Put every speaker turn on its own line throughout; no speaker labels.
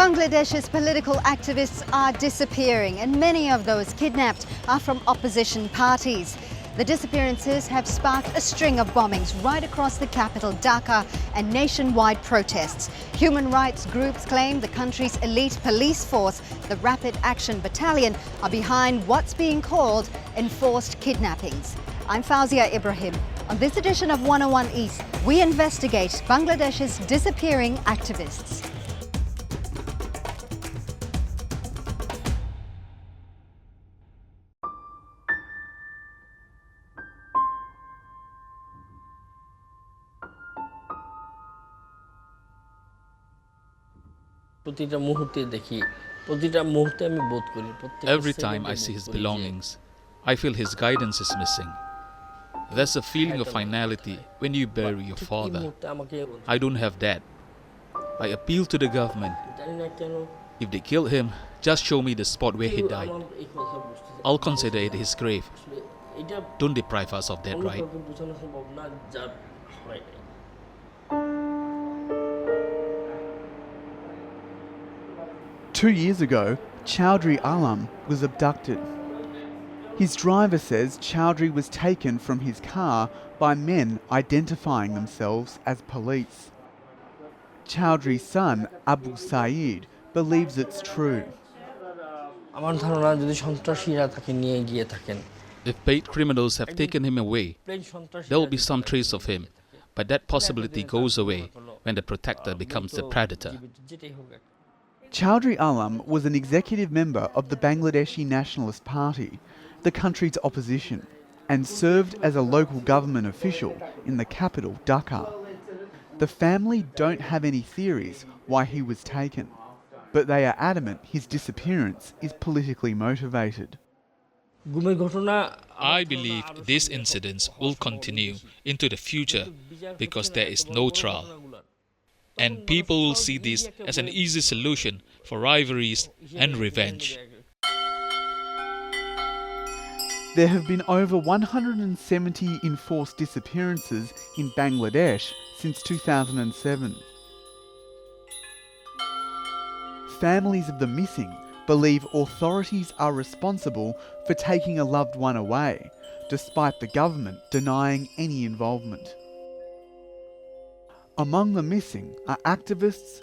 Bangladesh's political activists are disappearing, and many of those kidnapped are from opposition parties. The disappearances have sparked a string of bombings right across the capital, Dhaka, and nationwide protests. Human rights groups claim the country's elite police force, the Rapid Action Battalion, are behind what's being called enforced kidnappings. I'm Fauzia Ibrahim. On this edition of 101 East, we investigate Bangladesh's disappearing activists.
Every time I see his belongings, I feel his guidance is missing. There's a feeling of finality when you bury your father. I don't have that. I appeal to the government. If they kill him, just show me the spot where he died. I'll consider it his grave. Don't deprive us of that right.
Two years ago, Chowdhury Alam was abducted. His driver says Chowdhury was taken from his car by men identifying themselves as police. Chowdhury's son, Abu Sayeed, believes it's true.
If paid criminals have taken him away, there will be some trace of him, but that possibility goes away when the protector becomes the predator.
Chowdhury Alam was an executive member of the Bangladeshi Nationalist Party, the country's opposition, and served as a local government official in the capital, Dhaka. The family don't have any theories why he was taken, but they are adamant his disappearance is politically motivated.
I believe these incidents will continue into the future because there is no trial. And people will see this as an easy solution for rivalries and revenge.
There have been over 170 enforced disappearances in Bangladesh since 2007. Families of the missing believe authorities are responsible for taking a loved one away, despite the government denying any involvement. Among the missing are activists,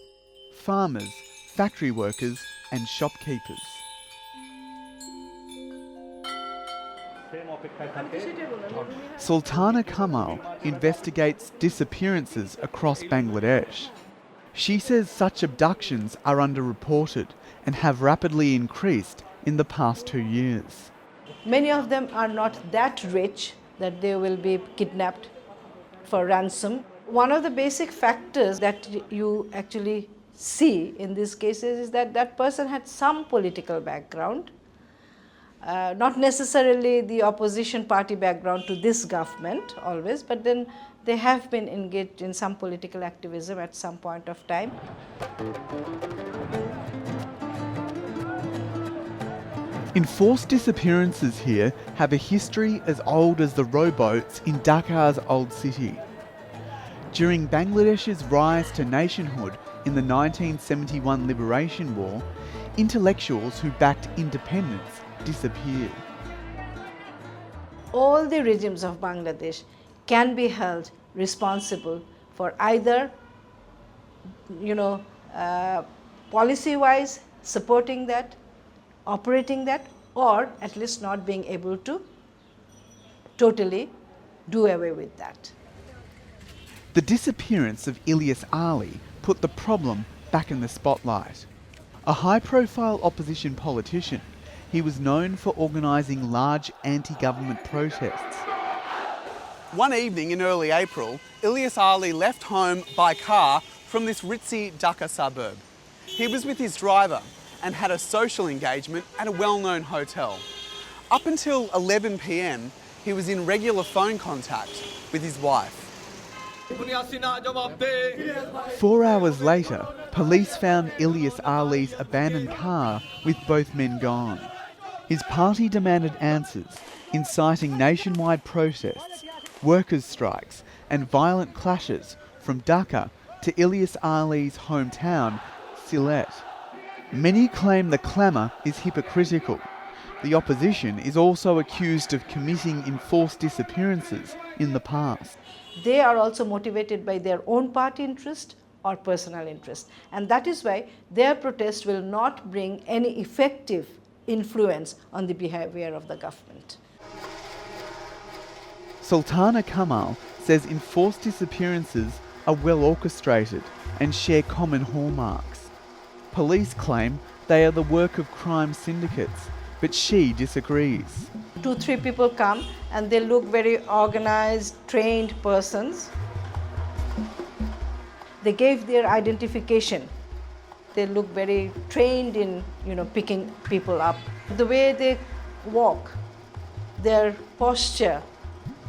farmers, factory workers and shopkeepers. Sultana Kamal investigates disappearances across Bangladesh. She says such abductions are underreported and have rapidly increased in the past 2 years.
Many of them are not that rich that they will be kidnapped for ransom. One of the basic factors that you actually see in these cases is that that person had some political background, not necessarily the opposition party background to this government always, but then they have been engaged in some political activism at some point of time.
Enforced disappearances here have a history as old as the rowboats in Dhaka's old city. During Bangladesh's rise to nationhood in the 1971 Liberation War, intellectuals who backed independence disappeared.
All the regimes of Bangladesh can be held responsible for either, policy-wise supporting that, operating that, or at least not being able to totally do away with that.
The disappearance of Elias Ali put the problem back in the spotlight. A high-profile opposition politician, he was known for organising large anti-government protests.
One evening in early April, Elias Ali left home by car from this ritzy Dhaka suburb. He was with his driver and had a social engagement at a well-known hotel. Up until 11 p.m, he was in regular phone contact with his wife.
4 hours later, police found Elias Ali's abandoned car with both men gone. His party demanded answers, inciting nationwide protests, workers' strikes and violent clashes from Dhaka to Elias Ali's hometown, Sylhet. Many claim the clamour is hypocritical. The opposition is also accused of committing enforced disappearances in the past.
They are also motivated by their own party interest or personal interest, and that is why their protest will not bring any effective influence on the behaviour of the government.
Sultana Kamal says enforced disappearances are well orchestrated and share common hallmarks. Police claim they are the work of crime syndicates, but she disagrees.
2-3 people come and they look very organized, trained persons. They gave their identification. They look very trained in, picking people up. The way they walk, their posture,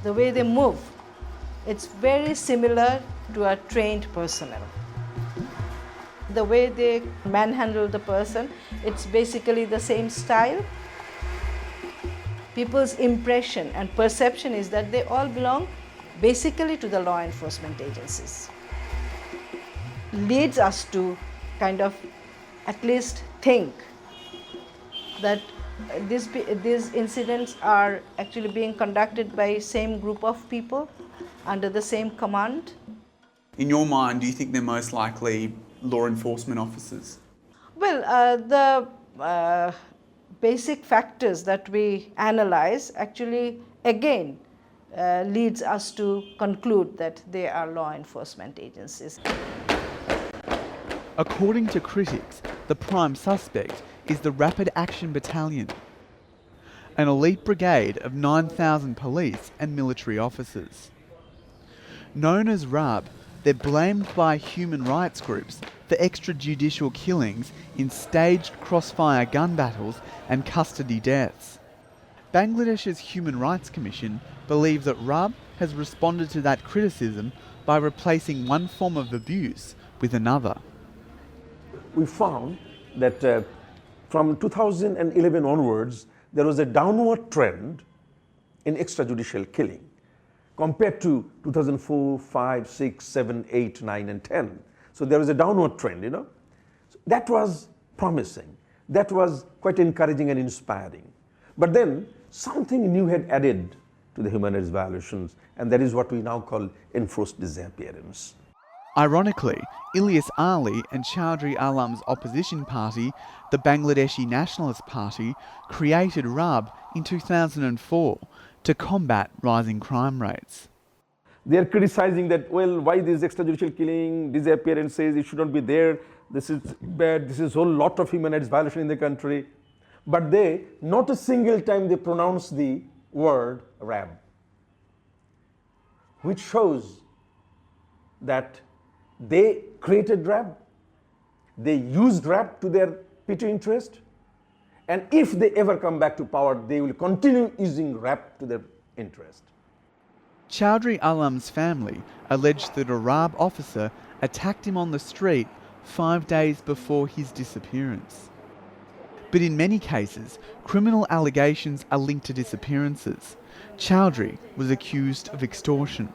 the way they move, it's very similar to a trained personnel. The way they manhandle the person, it's basically the same style. People's impression and perception is that they all belong basically to the law enforcement agencies. Leads us to kind of at least think that these incidents are actually being conducted by same group of people under the same command.
In your mind, do you think they're most likely law enforcement officers?
Well, the basic factors that we analyze actually again leads us to conclude that they are law enforcement agencies.
According to critics, the prime suspect is the Rapid Action Battalion, an elite brigade of 9,000 police and military officers. Known as RAB, they're blamed by human rights groups for extrajudicial killings in staged crossfire gun battles and custody deaths. Bangladesh's Human Rights Commission believes that RAB has responded to that criticism by replacing one form of abuse with another.
We found that from 2011 onwards, there was a downward trend in extrajudicial killing compared to 2004, 5, 6, 7, 8, 9, and 10. So there was a downward trend, So that was promising. That was quite encouraging and inspiring. But then something new had added to the human rights violations, and that is what we now call enforced disappearance.
Ironically, Elias Ali and Chowdhury Alam's opposition party, the Bangladeshi Nationalist Party, created RAB in 2004 to combat rising crime rates.
They are criticizing that, well, why this extrajudicial killing, disappearances, it should not be there, this is bad, this is a whole lot of human rights violation in the country. But they, not a single time they pronounce the word RAB, which shows that they created RAB, they used RAB to their petty interest, and if they ever come back to power, they will continue using RAB to their interest.
Chowdhury Alam's family alleged that a RAB officer attacked him on the street 5 days before his disappearance. But in many cases, criminal allegations are linked to disappearances. Chowdhury was accused of extortion.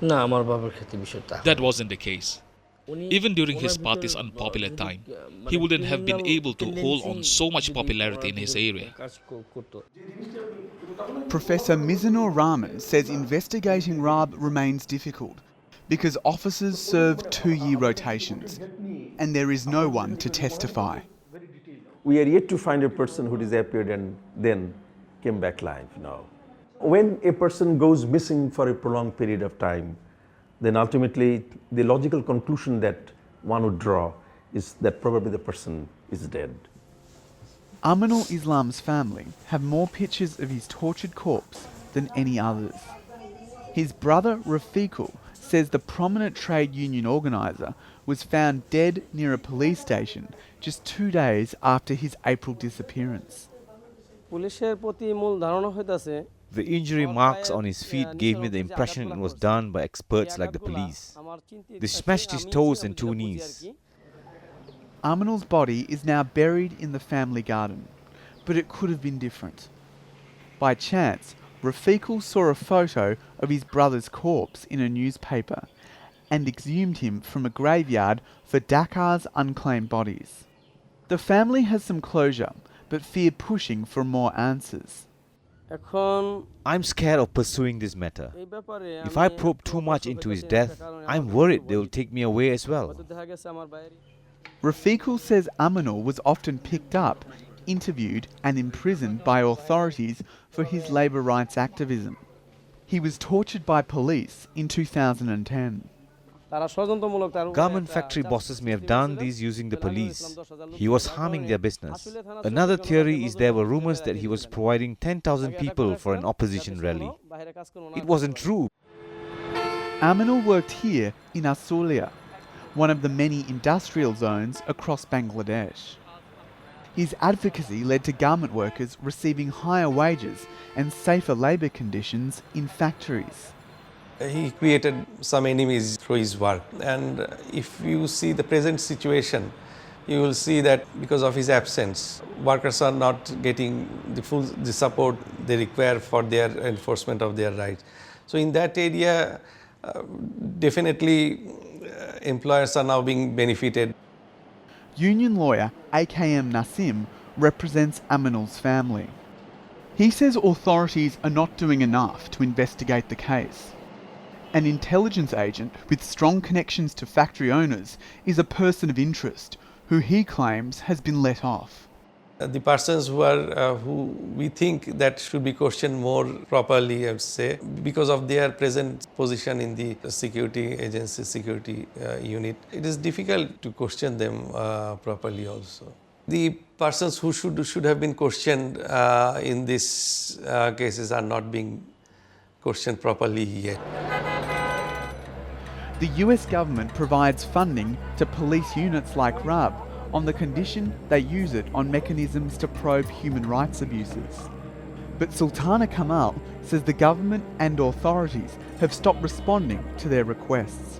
That wasn't the case. Even during his party's unpopular time, he wouldn't have been able to hold on so much popularity in his area.
Professor MIZANUR RAHMAN says investigating RAB remains difficult because officers serve 2-year rotations and there is no one to testify.
We are yet to find a person who disappeared and then came back live now. When a person goes missing for a prolonged period of time, then ultimately the logical conclusion that one would draw is that probably the person is dead.
AMINUL Islam's family have more pictures of his tortured corpse than any others. His brother RAFIQUL says the prominent trade union organiser was found dead near a police station just 2 days after his April disappearance.
The injury marks on his feet gave me the impression it was done by experts like the police. They smashed his toes and 2 knees.
AMINUL's body is now buried in the family garden, but it could have been different. By chance, RAFIQUL saw a photo of his brother's corpse in a newspaper and exhumed him from a graveyard for Dhaka's unclaimed bodies. The family has some closure, but fear pushing for more answers.
I'm scared of pursuing this matter. If I probe too much into his death, I'm worried they will take me away as well.
RAFIQUL says AMINUL was often picked up, interviewed and imprisoned by authorities for his labour rights activism. He was tortured by police in 2010.
Garment factory bosses may have done these using the police. He was harming their business. Another theory is there were rumors that he was providing 10,000 people for an opposition rally. It wasn't true.
AMINUL worked here in Asulia, one of the many industrial zones across Bangladesh. His advocacy led to garment workers receiving higher wages and safer labour conditions in factories.
He created some enemies through his work, and if you see the present situation, you will see that because of his absence, workers are not getting the support they require for their enforcement of their rights. So in that area, definitely employers are now being benefited.
Union lawyer AKM NASIM represents AMINUL's family. He says authorities are not doing enough to investigate the case. An intelligence agent with strong connections to factory owners is a person of interest who he claims has been let off.
The persons who we think that should be questioned more properly, I would say, because of their present position in the security agency, security unit, it is difficult to question them properly also. The persons who should have been questioned in these cases are not being questioned properly yet.
The US government provides funding to police units like RAB on the condition they use it on mechanisms to probe human rights abuses. But Sultana KAMAL says the government and authorities have stopped responding to their requests.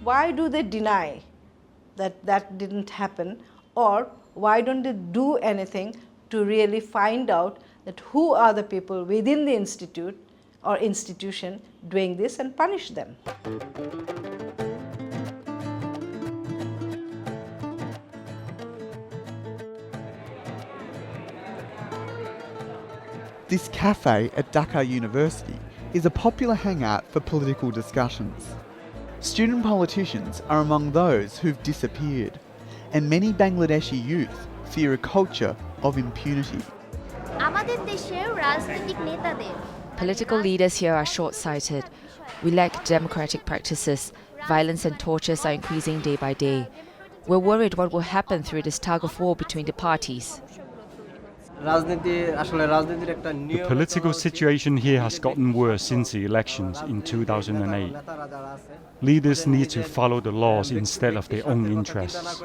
Why do they deny that that didn't happen, or why don't they do anything to really find out that who are the people within the institute or institution doing this and punish them?
This cafe at Dhaka University is a popular hangout for political discussions. Student politicians are among those who've disappeared, and many Bangladeshi youth fear a culture of impunity.
Political leaders here are short-sighted. We lack democratic practices. Violence and tortures are increasing day by day. We're worried what will happen through this tug of war between the parties.
The political situation here has gotten worse since the elections in 2008. Leaders need to follow the laws instead of their own interests.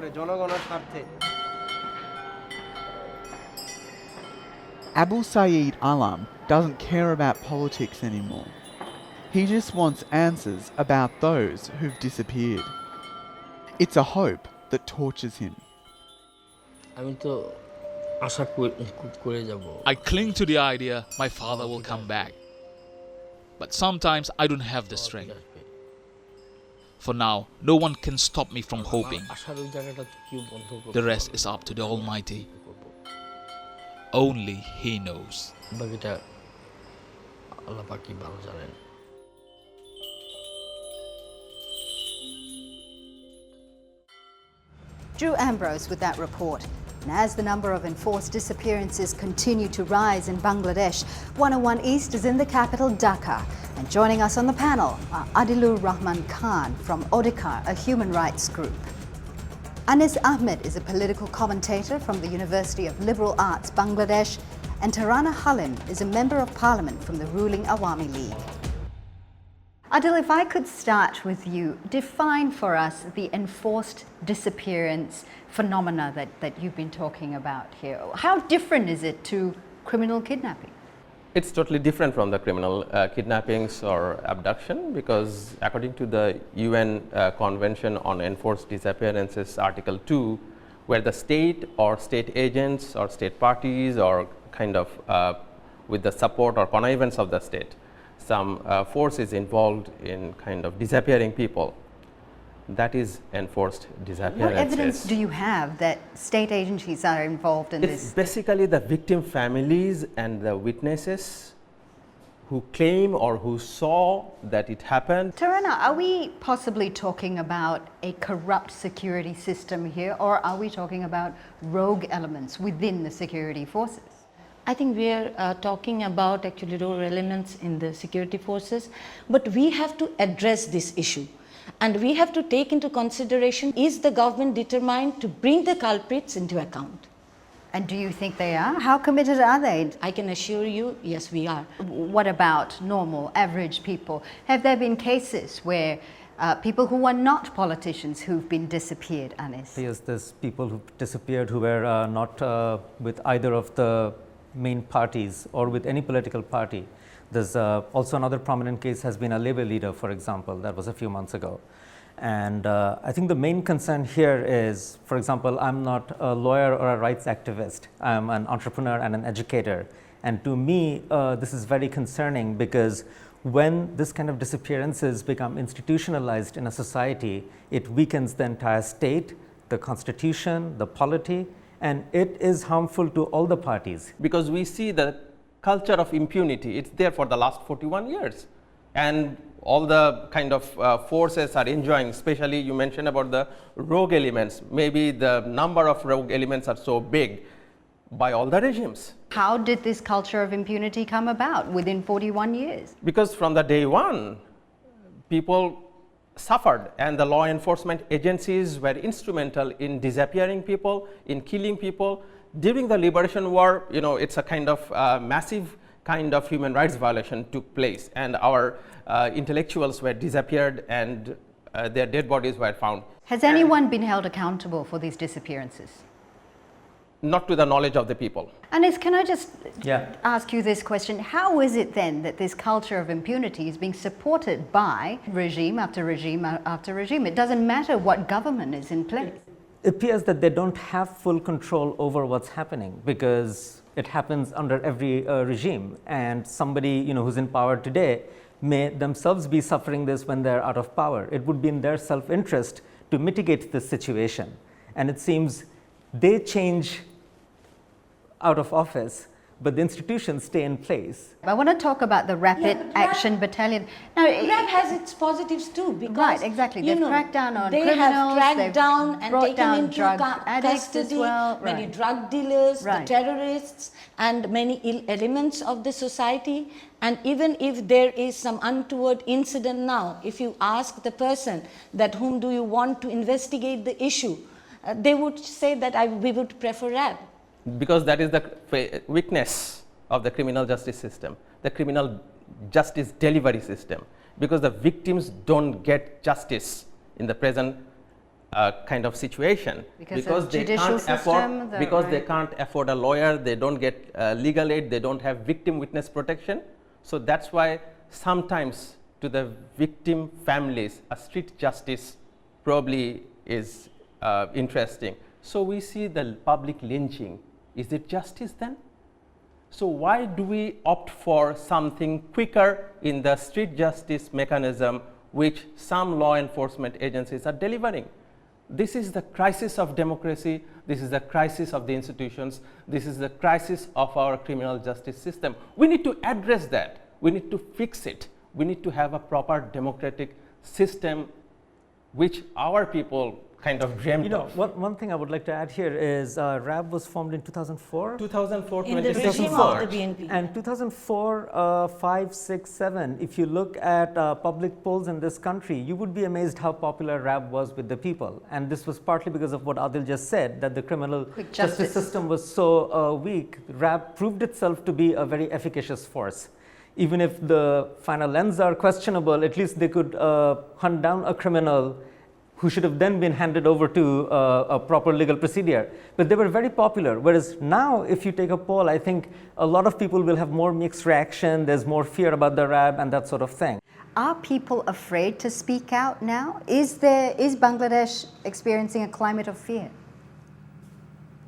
Abu Sayeed Alam doesn't care about politics anymore. He just wants answers about those who've disappeared. It's a hope that tortures him.
I cling to the idea my father will come back. But sometimes I don't have the strength. For now, no one can stop me from hoping. The rest is up to the Almighty. Only He knows.
Drew Ambrose with that report. And as the number of enforced disappearances continue to rise in Bangladesh, 101 East is in the capital Dhaka. And joining us on the panel are ADILUR Rahman Khan from Odikar, a human rights group. Anis Ahmed is a political commentator from the University of Liberal Arts, Bangladesh. And TARANAH HALIM is a member of parliament from the ruling Awami League. Adil, if I could start with you, define for us the enforced disappearance phenomena that you've been talking about here. How different is it to criminal kidnapping?
It's totally different from the criminal kidnappings or abduction, because according to the UN Convention on Enforced Disappearances, Article 2, where the state or state agents or state parties or kind of with the support or connivance of the state, some force is involved in kind of disappearing people. that is enforced disappearances.
What evidence do you have that state agencies are involved in
It's
this?
basically the victim families and the witnesses who claim or who saw that it happened.
Taranah, are we possibly talking about a corrupt security system here, or are we talking about rogue elements within the security forces?
I think we are talking about actually rogue elements in the security forces, but we have to address this issue. And we have to take into consideration, is the government determined to bring the culprits into account?
And do you think they are? How committed are they?
I can assure you, yes, we are.
What about normal, average people? Have there been cases where people who are not politicians who've been disappeared, Anis?
Yes, there's people who disappeared who were not with either of the main parties or with any political party. There's also another prominent case has been a Labour leader, for example, that was a few months ago. And I think the main concern here is, for example, I'm not a lawyer or a rights activist. I'm an entrepreneur and an educator. And to me, this is very concerning because when this kind of disappearances become institutionalized in a society, it weakens the entire state, the constitution, the polity, and it is harmful to all the parties.
Because we see the culture of impunity, it's there for the last 41 years. And all the kind of forces are enjoying, especially you mentioned about the rogue elements. Maybe the number of rogue elements are so big by all the regimes.
How did this culture of impunity come about within 41 years?
Because from the day one, people suffered and the law enforcement agencies were instrumental in disappearing people, in killing people. During the liberation war, you know, it's a kind of massive kind of human rights violation took place, and our intellectuals were disappeared and their dead bodies were found.
Has anyone been held accountable for these disappearances?
Not to the knowledge of the people.
Anis, can I just ask you this question? How is it then that this culture of impunity is being supported by regime after regime after regime? It doesn't matter what government is in place.
It appears that they don't have full control over what's happening because it happens under every regime, and somebody who's in power today may themselves be suffering this when they're out of power. It would be in their self-interest to mitigate this situation, and it seems they change out of office, but the institutions stay in place.
I want to talk about the Rapid Action Battalion. Now,
RAB has its positives too, because
right, exactly. They've cracked down on
they
criminals.
Have tracked down and
brought
taken
down
into
drug addicts
custody
as well.
many
Right.
drug dealers,
Right.
the terrorists, and many ill elements of the society. And even if there is some untoward incident now, if you ask the person that whom do you want to investigate the issue, they would say that we would prefer RAB.
Because that is the weakness of the criminal justice system, the criminal justice delivery system, because the victims don't get justice in the present kind of situation, because they can't afford a lawyer, they don't get legal aid, they don't have victim witness protection. So that's why sometimes to the victim families a street justice probably is interesting. So we see the public lynching. Is it justice then? So why do we opt for something quicker in the street justice mechanism which some law enforcement agencies are delivering? This is the crisis of democracy, this is the crisis of the institutions, this is the crisis of our criminal justice system. We need to address that, we need to fix it, we need to have a proper democratic system which our people kind of dreamt of.
One thing I would like to add here is RAB was formed in 2004.
2004,
in the regime of the BNP.
And 2004, 5, 6, 7, if you look at public polls in this country, you would be amazed how popular RAB was with the people. And this was partly because of what Adil just said, that the criminal justice system was so weak. RAB proved itself to be a very efficacious force. Even if the final ends are questionable, at least they could hunt down a criminal who should have then been handed over to a proper legal procedure. But they were very popular, whereas now if you take a poll, I think a lot of people will have more mixed reaction, there's more fear about the RAB and that sort of thing.
Are people afraid to speak out now? Is Bangladesh experiencing a climate of fear?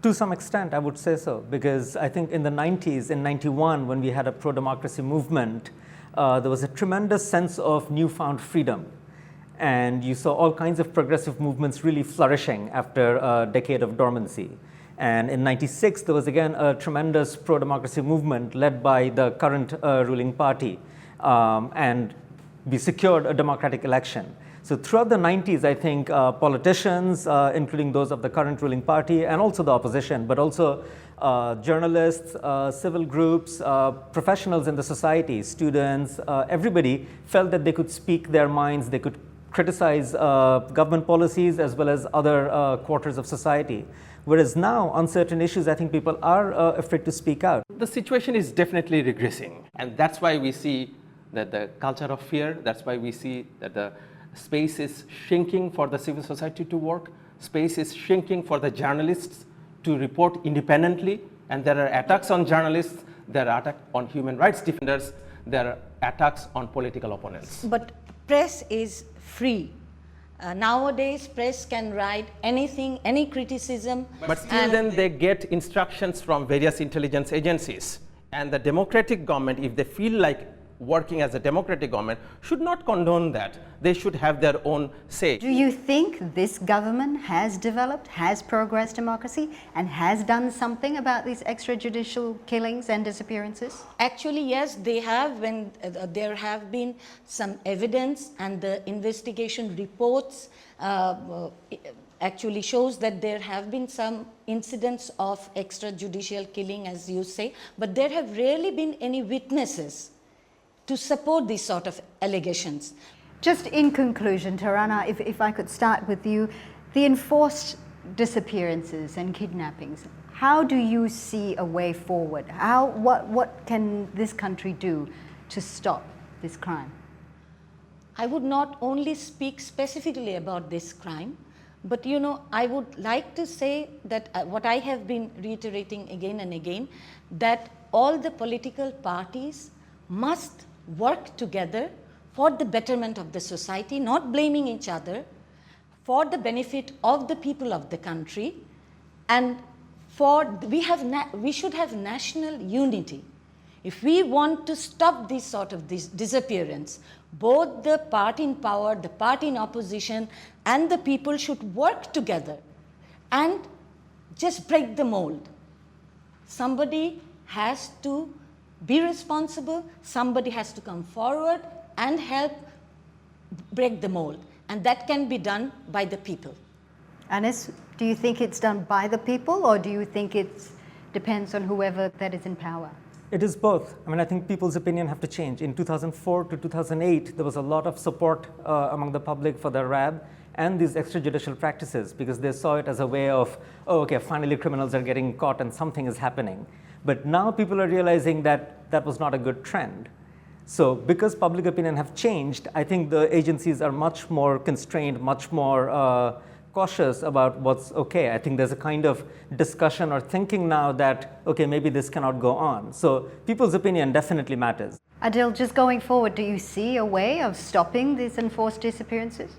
To some extent, I would say so, because I think in the 90s, in 91, when we had a pro-democracy movement, there was a tremendous sense of newfound freedom. and you saw all kinds of progressive movements really flourishing after a decade of dormancy. And in '96, there was again a tremendous pro-democracy movement led by the current ruling party, and we secured a democratic election. So throughout the 90s, I think politicians, including those of the current ruling party and also the opposition, but also journalists, civil groups, professionals in the society, students, everybody felt that they could speak their minds, they could criticize government policies as well as other quarters of society. Whereas now, on certain issues, I think people are afraid to speak out.
The situation is definitely regressing, and that's why we see that the culture of fear, that's why we see that the space is shrinking for the civil society to work, space is shrinking for the journalists to report independently, and there are attacks on journalists, there are attacks on human rights defenders, there are attacks on political opponents.
But press is free. Nowadays, press can write anything, any criticism.
But still then they get instructions from various intelligence agencies. And the democratic government, if they feel like working as a democratic government, should not condone that. They should have their own say.
Do you think this government has developed, has progressed democracy, and has done something about these extrajudicial killings and disappearances?
Actually, yes, they have. When there have been some evidence, and the investigation reports actually shows that there have been some incidents of extrajudicial killing, as you say, but there have rarely been any witnesses to support these sort of allegations.
Just in conclusion, Taranah, if I could start with you, the enforced disappearances and kidnappings, how do you see a way forward? What can this country do to stop this crime?
I would not only speak specifically about this crime, but you know, I would like to say that what I have been reiterating again and again, that all the political parties must work together for the betterment of the society, not blaming each other, for the benefit of the people of the country, and we should have national unity. If we want to stop this sort of disappearance, both the party in power, the party in opposition, and the people should work together and just break the mold. Somebody has to be responsible, somebody has to come forward and help break the mold, and that can be done by the people.
Anis, do you think it's done by the people, or do you think it depends on whoever that is in power?
It is both. I mean, I think people's opinion have to change. In 2004 to 2008, there was a lot of support among the public for the RAB and these extrajudicial practices, because they saw it as a way of, oh, okay, finally criminals are getting caught and something is happening. But now people are realizing that that was not a good trend. So because public opinion have changed, I think the agencies are much more constrained, much more cautious about what's okay. I think there's a kind of discussion or thinking now that, okay, maybe this cannot go on. So people's opinion definitely matters.
Adil, just going forward, do you see a way of stopping these enforced disappearances?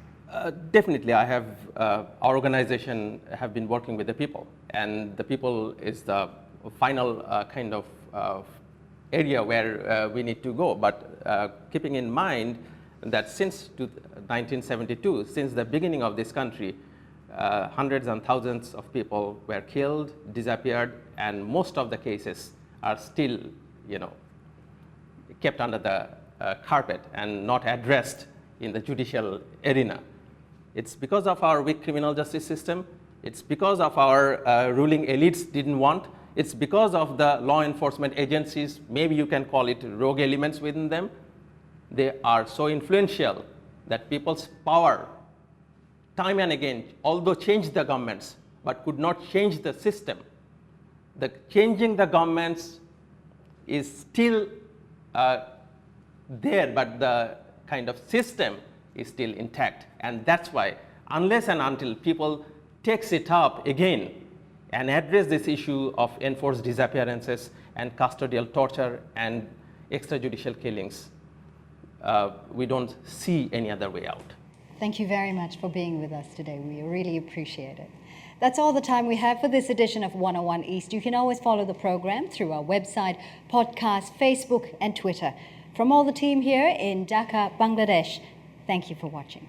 Definitely. Our organization have been working with the people, and the people is the final kind of area where we need to go. But keeping in mind that since 1972, since the beginning of this country, hundreds and thousands of people were killed, disappeared, and most of the cases are still, kept under the carpet and not addressed in the judicial arena. It's because of our weak criminal justice system. It's because of our ruling elites didn't want. It's because of the law enforcement agencies, maybe you can call it rogue elements within them. They are so influential that people's power, time and again, although changed the governments, but could not change the system. The changing the governments is still there, but the kind of system is still intact. And that's why, unless and until people takes it up again and address this issue of enforced disappearances and custodial torture and extrajudicial killings, we don't see any other way out.
Thank you very much for being with us today. We really appreciate it. That's all the time we have for this edition of 101 East. You can always follow the program through our website, podcast, Facebook, and Twitter. From all the team here in Dhaka, Bangladesh, thank you for watching.